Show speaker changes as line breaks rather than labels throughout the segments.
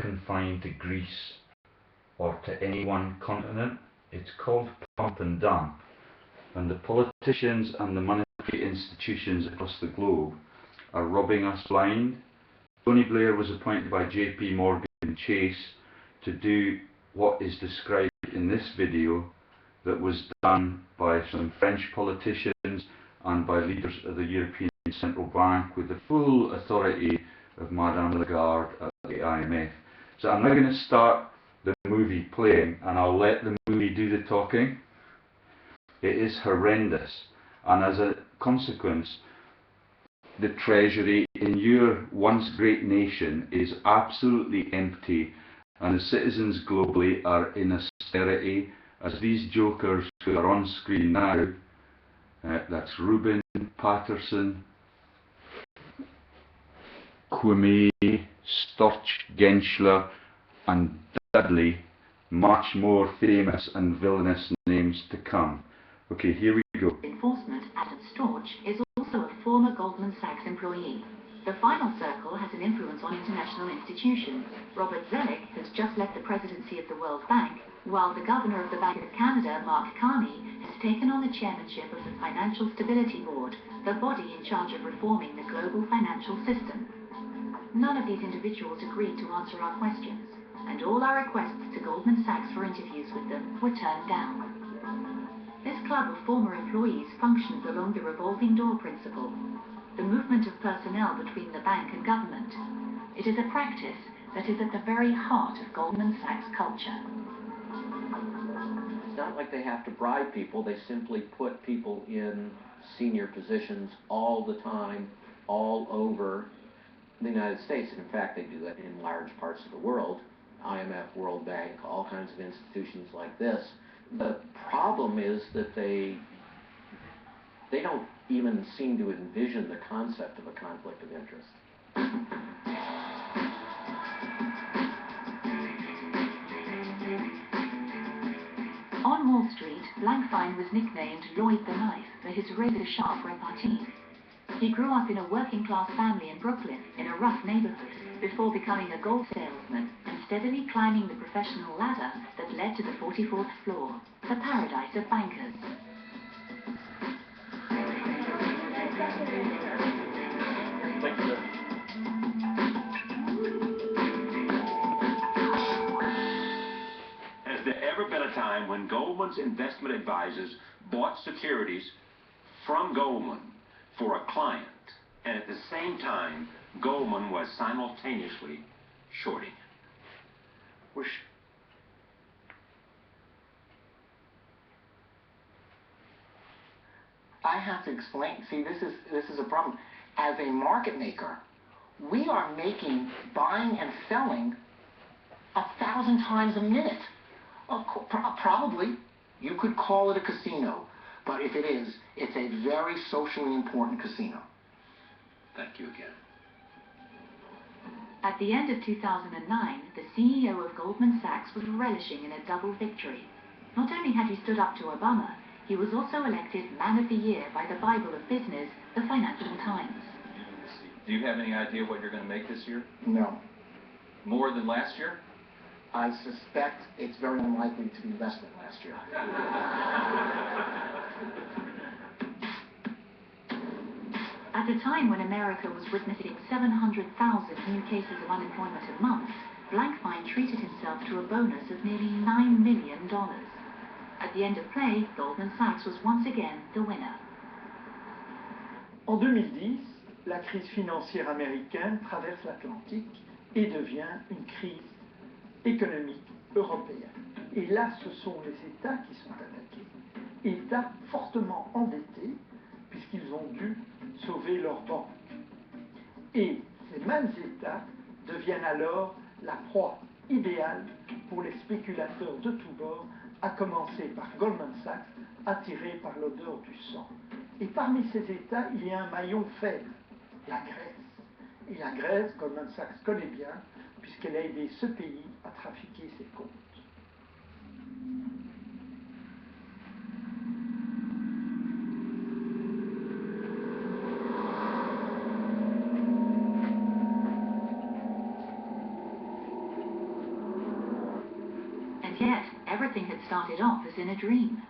confined to Greece or to any one continent. It's called pump and dump. And the politicians and the monetary institutions across the globe are robbing us blind. Tony Blair was appointed by JP Morgan Chase to do what is described in this video that was done by some French politicians and by leaders of the European Central Bank with the full authority of Madame Lagarde at the IMF. So I'm now going to start the movie playing and I'll let the movie do the talking. It is horrendous, and as a consequence the treasury in your once great nation is absolutely empty, and the citizens globally are in austerity as these jokers who are on screen now, that's Rubin, Patterson, Quimay, Storch, Genschler and Dudley, much more famous and villainous names to come. Okay, here we go.
Enforcement, Adam Storch is also a former Goldman Sachs employee. The final circle has an influence on international institutions. Robert Zoellick has just left the presidency of the World Bank, while the governor of the Bank of Canada, Mark Carney, has taken on the chairmanship of the Financial Stability Board, the body in charge of reforming the global financial system. None of these individuals agreed to answer our questions, and all our requests to Goldman Sachs for interviews with them were turned down. This club of former employees functions along the revolving door principle, the movement of personnel between the bank and government. It is a practice that is at the very heart of Goldman Sachs culture.
It's not like they have to bribe people, they simply put people in senior positions all the time, all over the United States. And in fact, they do that in large parts of the world. IMF, World Bank, all kinds of institutions like this. The problem is that they don't even seem to envision the concept of a conflict of interest.
On Wall Street, Blankfein was nicknamed Lloyd the Knife for his razor-sharp repartee. He grew up in a working-class family in Brooklyn, in a rough neighborhood, before becoming a gold salesman and steadily climbing the professional ladder that led to the 44th floor, the paradise of bankers.
Has there ever been a time when Goldman's investment advisors bought securities from Goldman for a client, and at the same time Goldman was simultaneously shorting?
I have to explain. See, this is a problem. As a market maker, we are making buying and selling 1,000 times a minute. Probably, you could call it a casino, but if it is, it's a very socially important casino.
Thank you again.
At the end of 2009, the CEO of Goldman Sachs was relishing in a double victory. Not only had he stood up to Obama, he was also elected Man of the Year by the Bible of Business, the Financial Times.
Do you have any idea what you're going to make this year?
No.
More than last year?
I suspect it's very unlikely to be less than last year.
At a time when America was witnessing 700,000 new cases of unemployment a month, Blankfein treated himself to a bonus of nearly $9 million. At the end of play, Goldman Sachs was once again the winner.
En 2010, la crise financière américaine traverse l'Atlantique et devient une crise économique européenne. Et là, ce sont les États qui sont attaqués. États fortement endettés, puisqu'ils ont dû sauver leurs banques. Et ces mêmes États deviennent alors la proie idéale pour les spéculateurs de tous bords, à commencer par Goldman Sachs, attirés par l'odeur du sang. Et parmi ces États, il y a un maillon faible, la Grèce. Et la Grèce, Goldman Sachs connaît bien, puisqu'elle a aidé ce pays à trafiquer ses comptes.
yet, everything had started off as in a dream.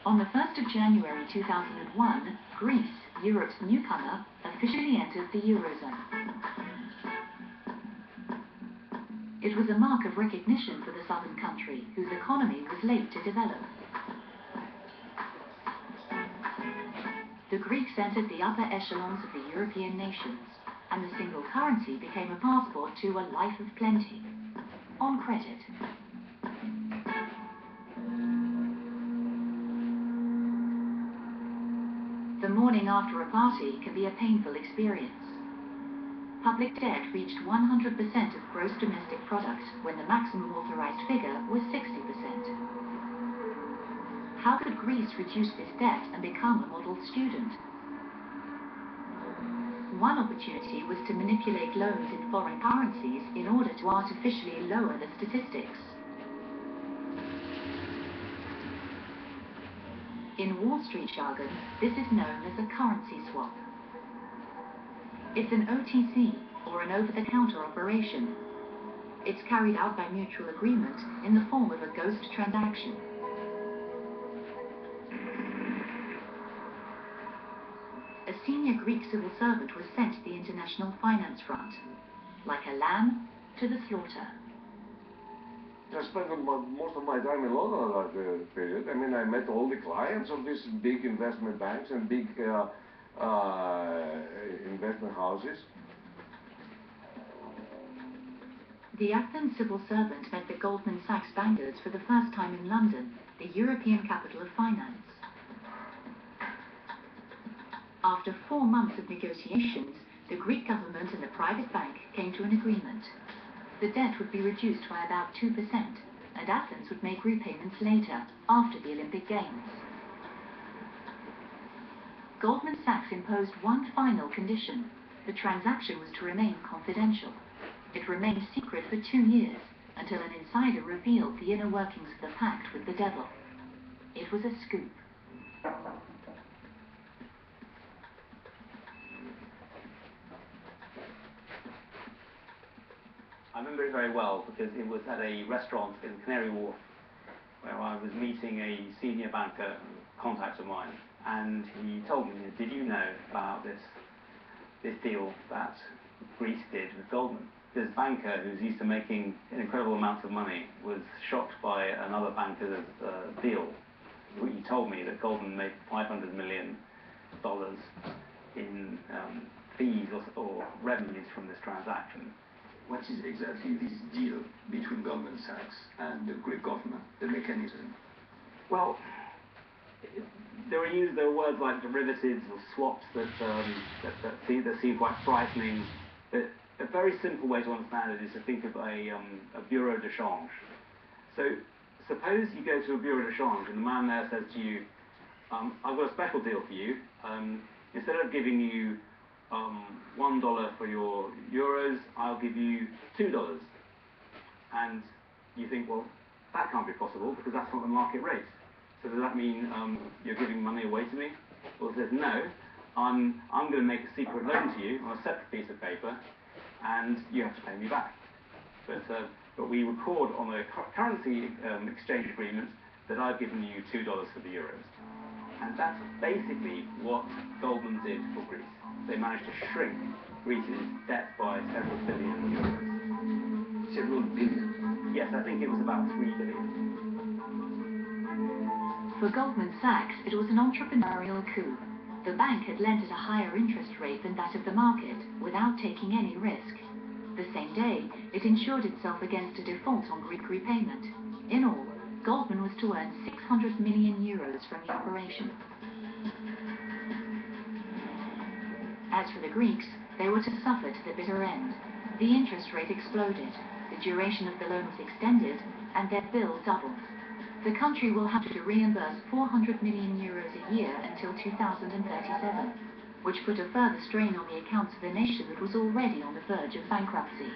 On the 1st of January 2001, Greece, Europe's newcomer, officially entered the Eurozone. It was a mark of recognition for the southern country, whose economy was late to develop. The Greeks entered the upper echelons of the European nations, and the single currency became a passport to a life of plenty, on credit. The morning after a party can be a painful experience. Public debt reached 100% of gross domestic product when the maximum authorized figure was 60%. How could Greece reduce this debt and become a model student? One opportunity was to manipulate loans in foreign currencies in order to artificially lower the statistics. In Wall Street jargon, this is known as a currency swap. It's an OTC, or an over-the-counter operation. It's carried out by mutual agreement in the form of a ghost transaction. A senior Greek civil servant was sent to the international finance front, like a lamb to the slaughter.
I spent most of my time in London at that period. I mean, I met all the clients of these big investment banks and big investment houses.
The Athens civil servant met the Goldman Sachs bankers for the first time in London, the European capital of finance. After 4 months of negotiations, the Greek government and the private bank came to an agreement. The debt would be reduced by about 2%, and Athens would make repayments later, after the Olympic Games. Goldman Sachs imposed one final condition. The transaction was to remain confidential. It remained secret for 2 years, until an insider revealed the inner workings of the pact with the devil. It was a scoop.
I remember it very well because it was at a restaurant in Canary Wharf where I was meeting a senior banker, contact of mine, and he told me, did you know about this deal that Greece did with Goldman? This banker, who's used to making incredible amounts of money, was shocked by another banker's deal. He told me that Goldman made $500 million in fees or revenues from this transaction.
What is exactly this deal between Goldman Sachs and the Greek government, the mechanism?
Well, there were words like derivatives or swaps that seem quite frightening. But a very simple way to understand it is to think of a bureau de change. So suppose you go to a bureau de change and the man there says to you, I've got a special deal for you. Instead of giving you $1 for your euros, I'll give you $2. And you think, well, that can't be possible because that's not the market rate. So does that mean you're giving money away to me? Well, it says, no, I'm going to make a secret loan to you on a separate piece of paper, and you have to pay me back. But we record on the currency exchange agreement that I've given you $2 for the euros. And that's basically what Goldman did for Greece. They managed to shrink Greece's debt by several billion euros.
Several billion?
Yes, I think it was about 3 billion.
For Goldman Sachs, it was an entrepreneurial coup. The bank had lent at a higher interest rate than that of the market, without taking any risk. The same day, it insured itself against a default on Greek repayment. In all, Goldman was to earn 600 million euros from the operation. As for the Greeks, they were to suffer to the bitter end. The interest rate exploded, the duration of the loan was extended, and their bill doubled. The country will have to reimburse 400 million euros a year until 2037, which put a further strain on the accounts of a nation that was already on the verge of bankruptcy.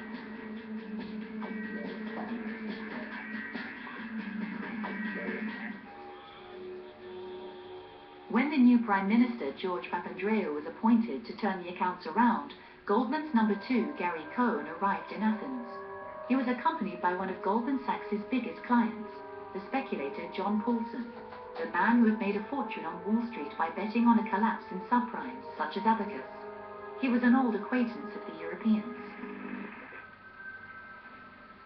When the new Prime Minister, George Papandreou, was appointed to turn the accounts around, Goldman's number 2, Gary Cohn, arrived in Athens. He was accompanied by one of Goldman Sachs' biggest clients, the speculator John Paulson, the man who had made a fortune on Wall Street by betting on a collapse in subprimes, such as Abacus. He was an old acquaintance of the Europeans.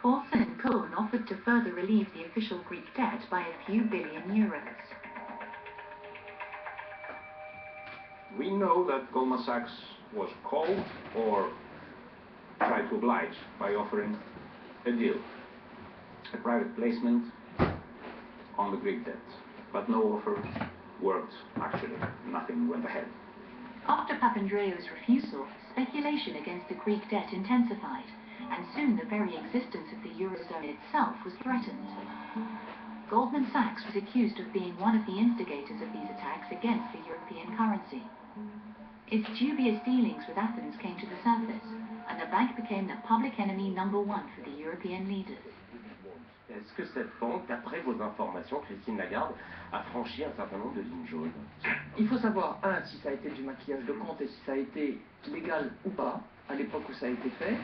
Paulson and Cohn offered to further relieve the official Greek debt by a few billion euros.
We know that Goldman Sachs was called or tried to oblige by offering a deal, a private placement on the Greek debt. But no offer worked, actually. Nothing went ahead.
After Papandreou's refusal, speculation against the Greek debt intensified, and soon the very existence of the Eurozone itself was threatened. Goldman Sachs was accused of being one of the instigators of these attacks against the European currency. Its dubious dealings with Athens came to the surface, and the bank became the public enemy number 1 for the European leaders.
Est-ce que cette banque, d'après vos informations, Christine Lagarde, a franchi un certain nombre de lignes jaunes?
Il faut savoir, si ça a été du maquillage de compte et si ça a été légal ou pas, à l'époque où ça a été fait.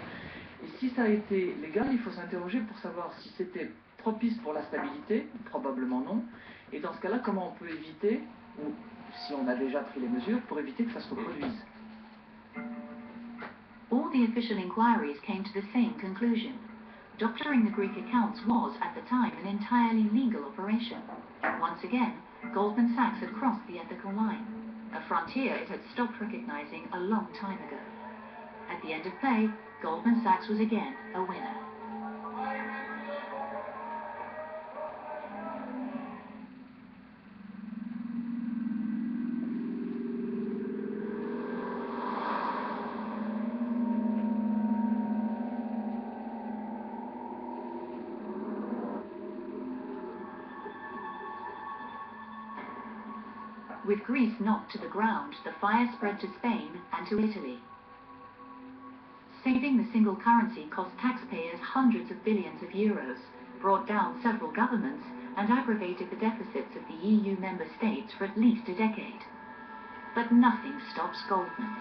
Et si ça a été légal, il faut s'interroger pour savoir si c'était propice pour la stabilité, probablement non. Et dans ce cas-là, comment on peut éviter, ou si on a déjà pris les mesures, pour éviter que ça se reproduise.
All the official inquiries came to the same conclusion. Doctoring the Greek accounts was, at the time, an entirely legal operation. Once again, Goldman Sachs had crossed the ethical line, a frontier it had stopped recognizing a long time ago. At the end of play, Goldman Sachs was again a winner. With Greece knocked to the ground, the fire spread to Spain and to Italy. Saving the single currency cost taxpayers hundreds of billions of euros, brought down several governments, and aggravated the deficits of the EU member states for at least a decade. But nothing stops Goldman.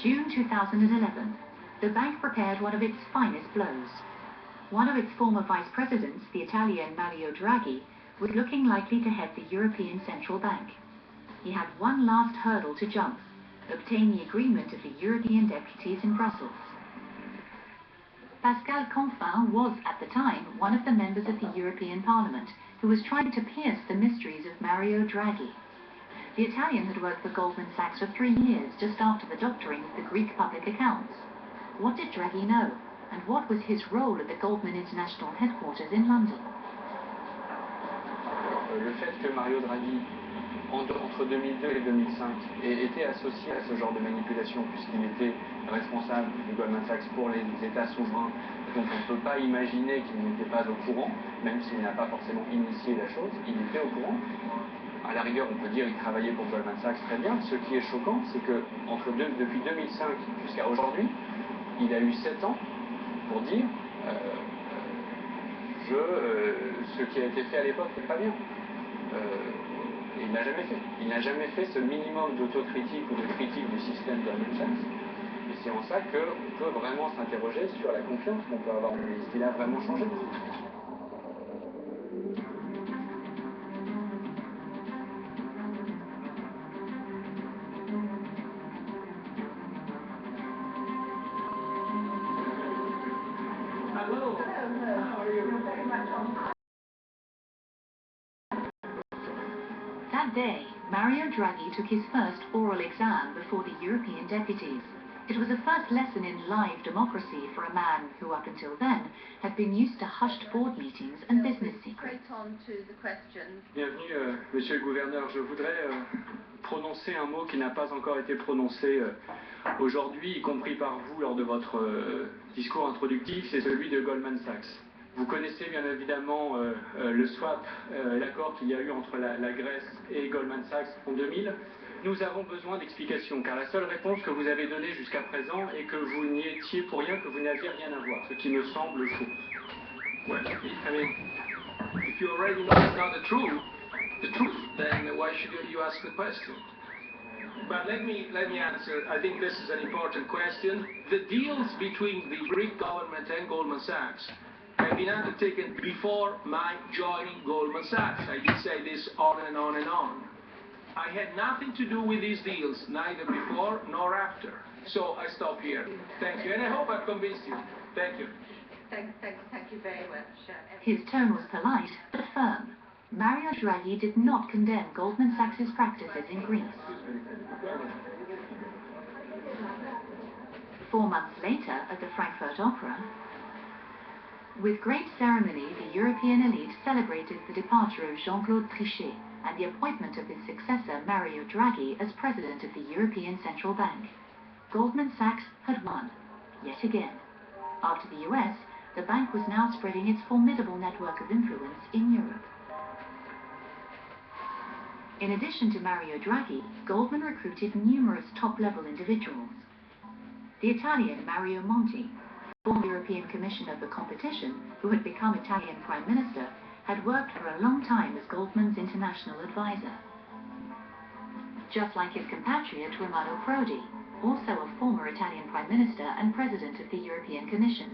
June 2011. The bank prepared one of its finest blows. One of its former vice presidents, the Italian Mario Draghi, was looking likely to head the European Central Bank. He had one last hurdle to jump: obtain the agreement of the European deputies in Brussels. Pascal Canfin was, at the time, one of the members of the European Parliament who was trying to pierce the mysteries of Mario Draghi. The Italian had worked for Goldman Sachs for 3 years just after the doctoring of the Greek public accounts. What did Draghi know, and what was his role at the Goldman International headquarters in London?
Le fait que Mario Draghi, entre 2002 et 2005, ait été associé à ce genre de manipulation, puisqu'il était responsable de Goldman Sachs pour les États souverains, donc on ne peut pas imaginer qu'il n'était pas au courant, même s'il n'a pas forcément initié la chose, il était au courant. À la rigueur, on peut dire qu'il travaillait pour Goldman Sachs très bien. Ce qui est choquant, c'est que depuis 2005 jusqu'à aujourd'hui, il a eu 7 ans pour dire ce qui a été fait à l'époque n'est pas bien. Et il ne l'a jamais fait. Il n'a jamais fait ce minimum d'autocritique ou de critique du système Goldman Sachs. Et c'est en ça qu'on peut vraiment s'interroger sur la confiance qu'on peut avoir en lui. Est-ce qu'il a vraiment changé ?
That day, Mario Draghi took his first oral exam before the European deputies. It was a first lesson in live democracy for a man who, up until then, had been used to hushed board meetings and business secrets.
Bienvenue, monsieur le gouverneur. Je voudrais prononcer un mot qui n'a pas encore été prononcé aujourd'hui, y compris par vous lors de votre discours introductif, c'est celui de Goldman Sachs. Vous connaissez bien évidemment le swap, l'accord qu'il y a eu entre la Grèce et Goldman Sachs en 2000. Nous avons besoin d'explications, car la seule réponse que vous avez donnée jusqu'à présent est que vous n'y étiez pour rien, que vous n'aviez rien à voir, ce qui me semble faux.
Well, I mean, if you already know it's not the truth, then why should you ask the question? But let me answer. I think this is an important question. The deals between the Greek government and Goldman Sachs have been undertaken before my joining Goldman Sachs. I did say this on and on and on. I had nothing to do with these deals, neither before nor after. So I stop here. Thank you, and I hope I've convinced you. Thank you.
Thank you very much. His tone was polite but firm. Mario Draghi did not condemn Goldman Sachs' practices in Greece. 4 months later, at the Frankfurt Opera, with great ceremony, the European elite celebrated the departure of Jean-Claude Trichet and the appointment of his successor, Mario Draghi, as president of the European Central Bank. Goldman Sachs had won, yet again. After the US, the bank was now spreading its formidable network of influence in Europe. In addition to Mario Draghi, Goldman recruited numerous top-level individuals. The Italian Mario Monti, former European Commissioner for Competition, who had become Italian Prime Minister, had worked for a long time as Goldman's international advisor. Just like his compatriot Romano Prodi, also a former Italian Prime Minister and President of the European Commission.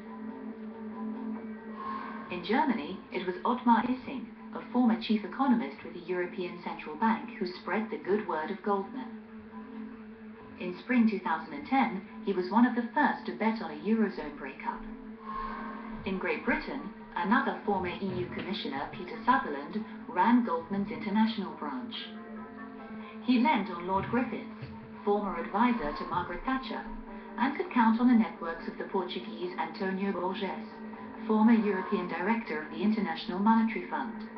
In Germany, it was Ottmar Issing, a former chief economist with the European Central Bank, who spread the good word of Goldman. In spring 2010, he was one of the first to bet on a Eurozone breakup. In Great Britain, another former EU Commissioner, Peter Sutherland, ran Goldman's international branch. He lent on Lord Griffiths, former advisor to Margaret Thatcher, and could count on the networks of the Portuguese Antonio Borges, former European Director of the International Monetary Fund,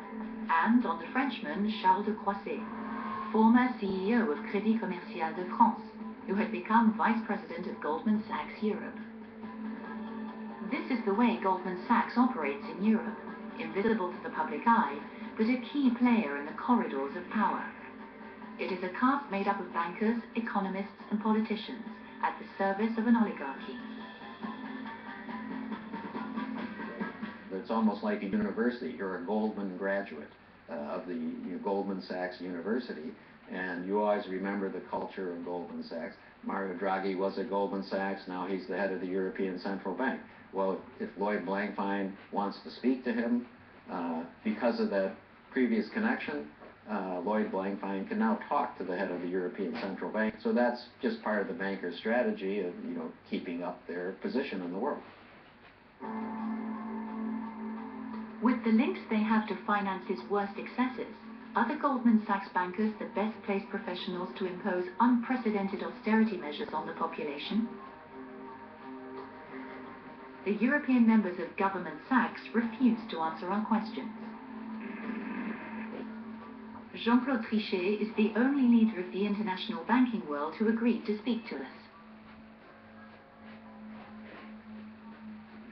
and on the Frenchman Charles de Croisset, former CEO of Crédit Commercial de France, who had become Vice President of Goldman Sachs Europe. This is the way Goldman Sachs operates in Europe, invisible to the public eye, but a key player in the corridors of power. It is a caste made up of bankers, economists, and politicians at the service of an oligarchy.
It's almost like a university. You're a Goldman graduate of the Goldman Sachs University, and you always remember the culture of Goldman Sachs. Mario Draghi was at Goldman Sachs, now he's the head of the European Central Bank. Well, if Lloyd Blankfein wants to speak to him, because of that previous connection, Lloyd Blankfein can now talk to the head of the European Central Bank. So that's just part of the banker's strategy of, keeping up their position in the world.
With the links they have to finance his worst excesses, are the Goldman Sachs bankers the best-placed professionals to impose unprecedented austerity measures on the population? The European members of Government Sachs refused to answer our questions. Jean-Claude Trichet is the only leader of the international banking world who agreed to speak to us.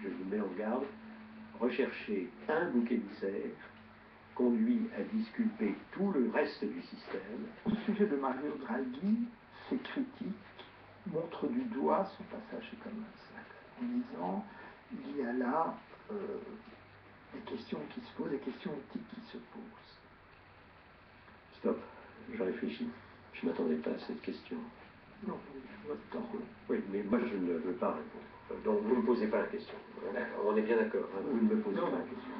Je vous mets en garde. Rechercher un bouc émissaire conduit à disculper tout le reste du système.
Au sujet de Mario Draghi, ses critiques montrent du doigt son passage chez Goldman Sachs, en disant il y a là des questions qui se posent, des questions éthiques qui se posent.
Stop, je réfléchis. Je ne m'attendais pas à cette question.
Non, votre temps.
Oui, mais moi je ne veux pas répondre. Donc vous ne me posez pas la question. On est bien d'accord, hein, vous ne me posez pas la question.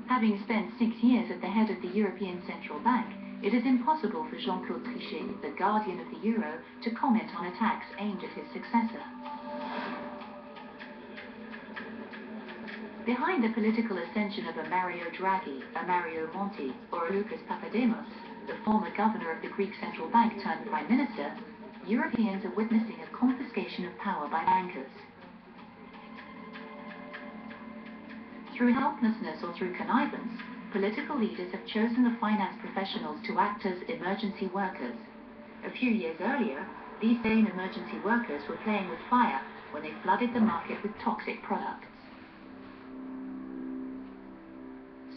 Having spent 6 years at the head of the European Central Bank, it is impossible for Jean-Claude Trichet, the guardian of the euro, to comment on attacks aimed at his successor. Behind the political ascension of a Mario Draghi, a Mario Monti, or a Lucas Papademos, the former governor of the Greek Central Bank turned Prime Minister, Europeans are witnessing a confiscation of power by bankers. Through helplessness or through connivance, political leaders have chosen the finance professionals to act as emergency workers. A few years earlier, these same emergency workers were playing with fire when they flooded the market with toxic products.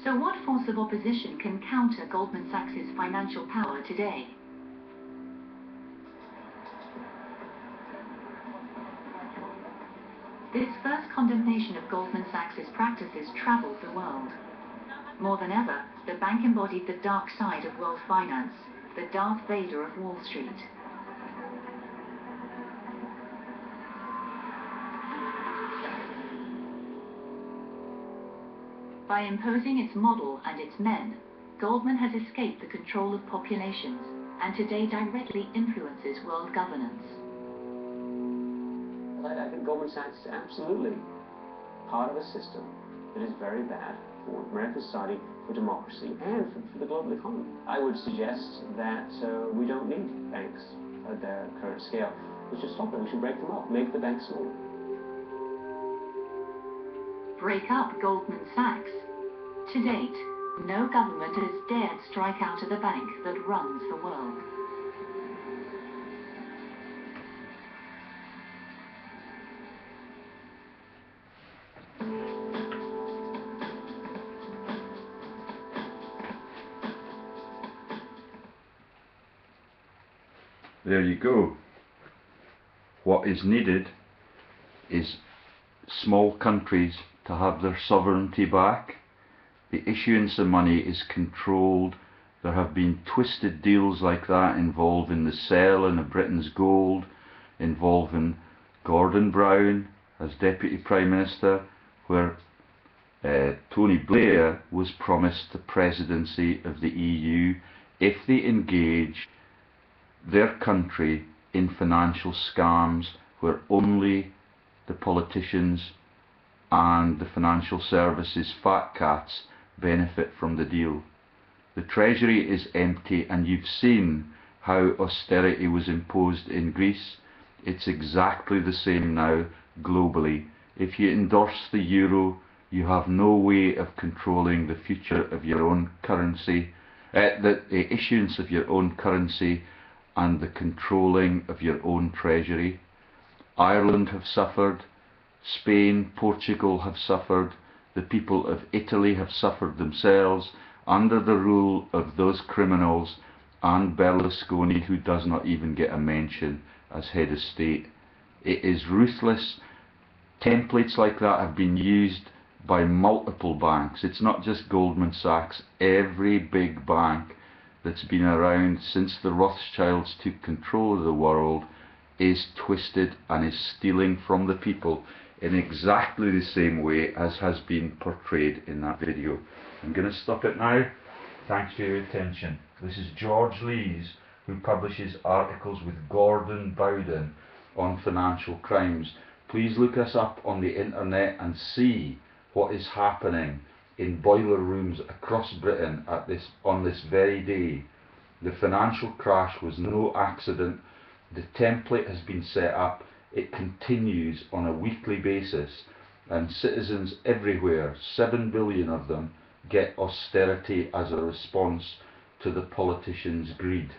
So what force of opposition can counter Goldman Sachs' financial power today? This first condemnation of Goldman Sachs's practices traveled the world. More than ever, the bank embodied the dark side of world finance, the Darth Vader of Wall Street. By imposing its model and its men, Goldman has escaped the control of populations and today directly influences world governance.
I think Goldman Sachs is absolutely part of a system that is very bad for American society, for democracy, and for the global economy. I would suggest that we don't need banks at their current scale. We should stop them. We should break them up, make the banks smaller.
Break up Goldman Sachs. To date, no government has dared strike out at the bank that runs the world.
There you go. What is needed is small countries to have their sovereignty back. The issuance of money is controlled. There have been twisted deals like that involving the selling of Britain's gold, involving Gordon Brown as Deputy Prime Minister, where Tony Blair was promised the presidency of the EU if they engage their country in financial scams where only the politicians and the financial services fat cats benefit from the deal. The treasury is empty, and you've seen how austerity was imposed in Greece. It's exactly the same now globally. If you endorse the euro, you have no way of controlling the future of your own currency, the issuance of your own currency and the controlling of your own treasury. Ireland have suffered, Spain, Portugal have suffered, the people of Italy have suffered themselves under the rule of those criminals and Berlusconi, who does not even get a mention as head of state. It is ruthless. Templates like that have been used by multiple banks. It's not just Goldman Sachs. Every big bank that's been around since the Rothschilds took control of the world is twisted and is stealing from the people in exactly the same way as has been portrayed in that video. I'm going to stop it now. Thanks for your attention. This is George Lees, who publishes articles with Gordon Bowden on financial crimes. Please look us up on the internet and see what is happening in boiler rooms across Britain on this very day. The financial crash was no accident. The template has been set up. It continues on a weekly basis, and citizens everywhere, 7 billion of them, get austerity as a response to the politicians' greed.